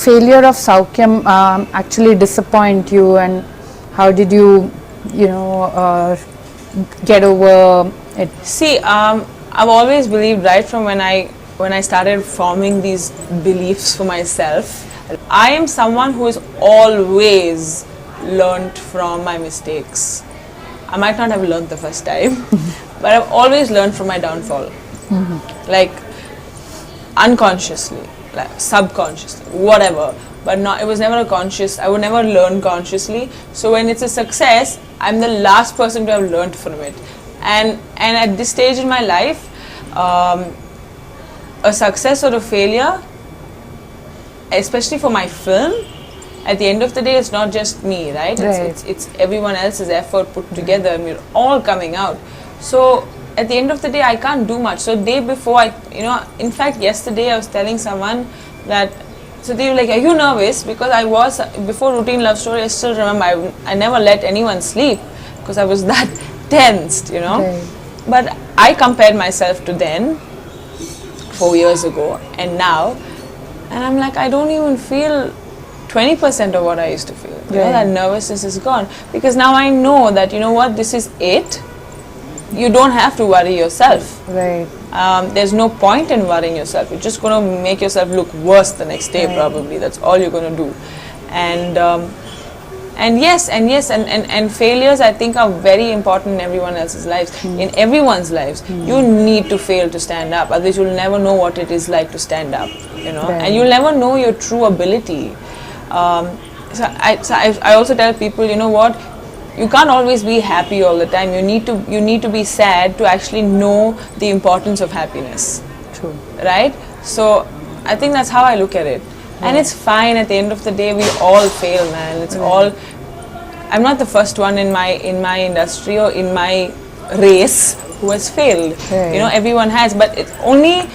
failure of Saukyam actually disappoint you, and how did you, get over it? See, I've always believed right from when I started forming these beliefs for myself. I am someone who has always learned from my mistakes. I might not have learned the first time, but I've always learned from my downfall. Like unconsciously, like subconsciously, whatever. But not, it was never a conscious, I would never learn consciously. So when it's a success, I'm the last person to have learned from it. And at this stage in my life, a success or a failure, especially for my film, at the end of the day, it's not just me, right? It's everyone else's effort put together, and we're all coming out. So at the end of the day, I can't do much. So day before, in fact, yesterday I was telling someone that, so they were like, are you nervous? Because I was, before Routine Love Story, I still remember, I never let anyone sleep because I was that tensed, But I compared myself to then, 4 years ago, and now, and I'm like, I don't even feel 20% of what I used to feel. That nervousness is gone. Because now I know that, this is it. You don't have to worry yourself. There's no point in worrying yourself. You're just going to make yourself look worse the next day, probably. That's all you're going to do. And failures, I think, are very important in everyone else's lives. In everyone's lives, you need to fail to stand up. Otherwise, you'll never know what it is like to stand up. And you'll never know your true ability. So I also tell people, you can't always be happy all the time. You need to be sad to actually know the importance of happiness. True. Right? So I think that's how I look at it. And it's fine. At the end of the day, we all fail, man. It's all. I'm not the first one in my industry or in my race who has failed. Everyone has, but it only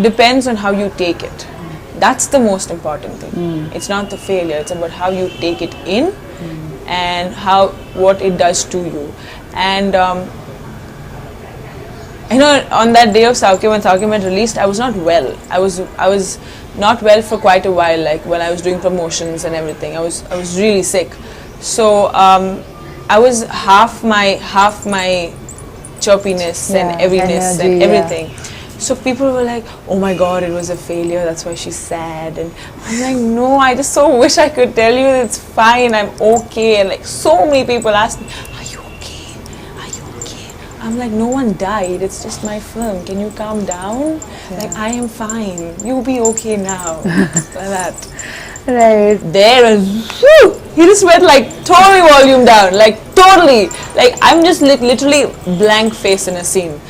depends on how you take it. That's the most important thing. It's not the failure. It's about how you take it in and what it does to you. And on that day of Saukyam, when Saukyam had released, I was not well. I was not well for quite a while. Like when I was doing promotions and everything, I was really sick. So I was half my chirpiness and everyness and everything. So people were like, oh my God, it was a failure, that's why she's sad. And I'm like, no, I just so wish I could tell you it's fine, I'm okay. And like so many people asked me, are you okay? Are you okay? I'm like, no one died, it's just my film. Can you calm down? Like, I am fine. You'll be okay now. Like that. Right. There and whoo, he just went like totally volume down, like totally. Like I'm just literally blank face in a scene.